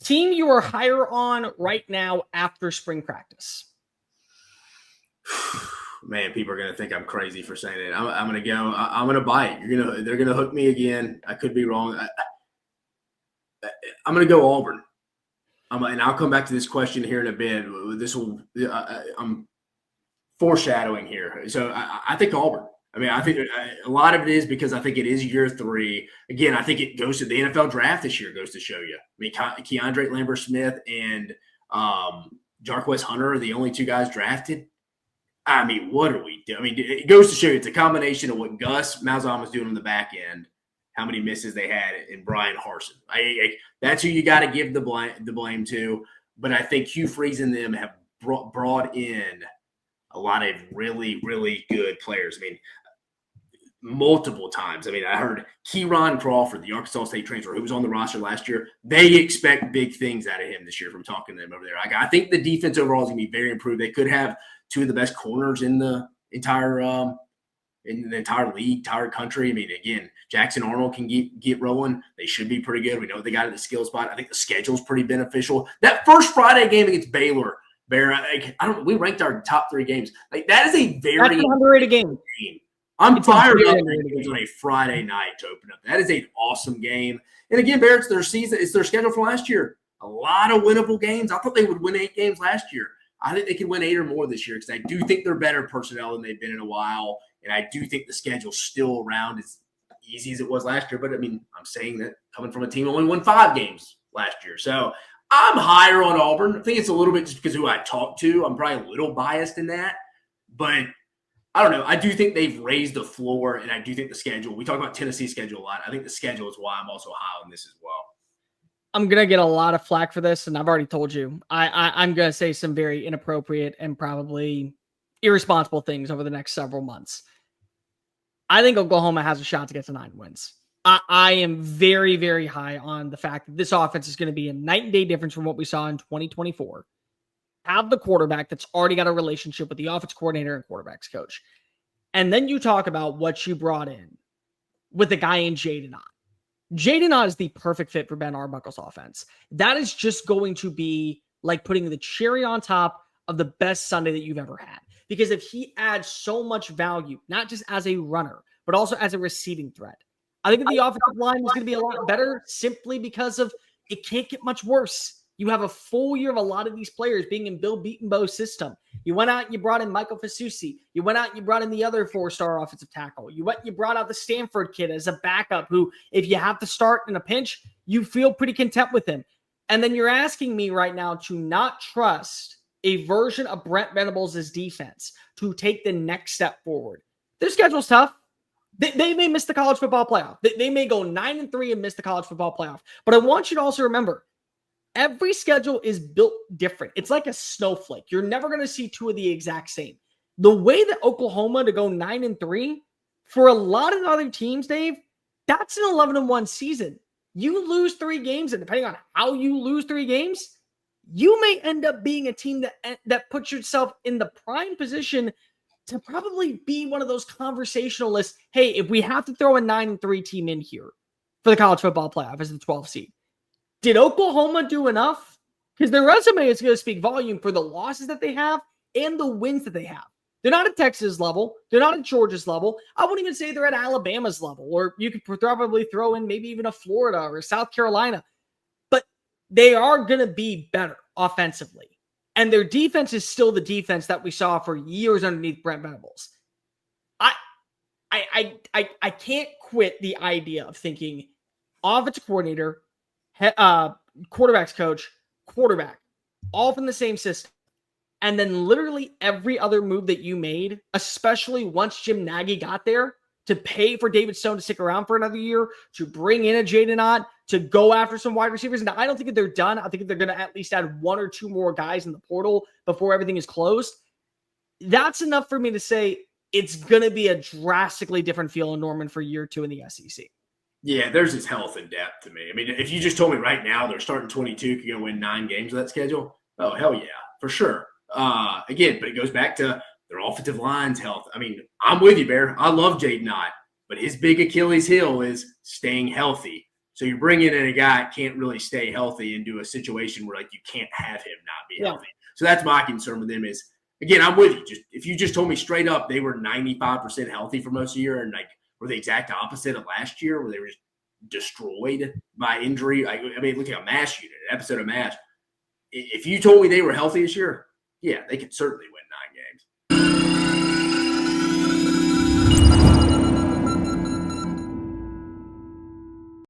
Team you are higher on right now after spring practice. Man, people are going to think I'm crazy for saying it. I'm going to go. I'm going to bite. They're going to hook me again. I could be wrong. I'm going to go Auburn. And I'll come back to this question here in a bit. I'm foreshadowing here. So I think Auburn. I mean, I think a lot of it is because I think it is year 3. Again, I think it goes to the NFL draft this year, goes to show you. I mean, Keandre Lambert-Smith and Jarquez Hunter are the only 2 guys drafted. I mean, what are we doing? I mean, it goes to show you it's a combination of what Gus Malzahn was doing on the back end, how many misses they had, and Brian Harsin. That's who you got to give the blame to. But I think Hugh Freeze and them have brought in a lot of really, really good players. I mean, multiple times. I mean, I heard Keyron Crawford, the Arkansas State transfer, who was on the roster last year. They expect big things out of him this year from talking to them over there. I think the defense overall is going to be very improved. They could have 2 of the best corners in the entire league, entire country. I mean, again, Jackson Arnold can get rolling. They should be pretty good. We know they got at the skill spot. I think the schedule's pretty beneficial. That first Friday game against Baylor, we ranked our top 3 games. That is a very underrated game. I'm fired up on a Friday night to open up. That is an awesome game. And again, Bear, it's their season. It's their schedule from last year. A lot of winnable games. I thought they would win 8 games last year. I think they can win 8 or more this year because I do think they're better personnel than they've been in a while. And I do think the schedule's still around as easy as it was last year. But, I mean, I'm saying that coming from a team that only won 5 games last year. So I'm higher on Auburn. I think it's a little bit just because of who I talked to. I'm probably a little biased in that. But I don't know. I do think they've raised the floor, and I do think the schedule – we talk about Tennessee's schedule a lot. I think the schedule is why I'm also high on this as well. I'm going to get a lot of flack for this, and I've already told you. I'm going to say some very inappropriate and probably irresponsible things over the next several months. I think Oklahoma has a shot to get to 9 wins. I am very, very high on the fact that this offense is going to be a night and day difference from what we saw in 2024. Have the quarterback that's already got a relationship with the offense coordinator and quarterbacks coach. And then you talk about what you brought in with a guy in Jaden Ott. Jaden Ott is the perfect fit for Ben Arbuckle's offense. That is just going to be like putting the cherry on top of the best Sunday that you've ever had. Because if he adds so much value, not just as a runner, but also as a receiving threat, I think that the offensive line is going to be a lot better simply because of it can't get much worse. You have a full year of a lot of these players being in Bill Beatonbow's system. You went out and you brought in Michael Fasusi. You went out and you brought in the other 4-star offensive tackle. You went and you brought out the Stanford kid as a backup who, if you have to start in a pinch, you feel pretty content with him. And then you're asking me right now to not trust a version of Brent Venables' defense to take the next step forward. Their schedule's tough. They may miss the college football playoff. They may go 9-3 and miss the college football playoff. But I want you to also remember, every schedule is built different. It's like a snowflake. You're never going to see 2 of the exact same. The way that Oklahoma to go 9-3, for a lot of other teams, Dave, that's an 11-1 season. You lose 3 games, and depending on how you lose 3 games, you may end up being a team that puts yourself in the prime position to probably be one of those conversationalists. Hey, if we have to throw a 9-3 team in here for the college football playoff as the 12th seed, did Oklahoma do enough? Because their resume is going to speak volume for the losses that they have and the wins that they have. They're not at Texas level. They're not at Georgia's level. I wouldn't even say they're at Alabama's level, or you could probably throw in maybe even a Florida or South Carolina. But they are going to be better offensively. And their defense is still the defense that we saw for years underneath Brent Venables. I can't quit the idea of thinking offensive coordinator, quarterbacks coach, quarterback, all from the same system. And then literally every other move that you made, especially once Jim Nagy got there, to pay for David Stone to stick around for another year, to bring in a Jaden Ott, to go after some wide receivers. Now, I don't think that they're done. I think that they're going to at least add 1 or 2 more guys in the portal before everything is closed. That's enough for me to say it's going to be a drastically different feel in Norman for year 2 in the SEC. Yeah, there's his health and depth to me. I mean, if you just told me right now they're starting 22, you're going to win 9 games with that schedule, oh, hell yeah, for sure. Again, but it goes back to their offensive line's health. I mean, I'm with you, Bear. I love Jaden Ott, but his big Achilles heel is staying healthy. So you're bringing in a guy that can't really stay healthy into a situation where like you can't have him not be healthy. So that's my concern with them is, again, I'm with you. Just if you just told me straight up they were 95% healthy for most of the year and like were the exact opposite of last year where they were just destroyed by injury. I mean, look at a MASH unit, an episode of MASH. If you told me they were healthy this year, yeah, they could certainly win.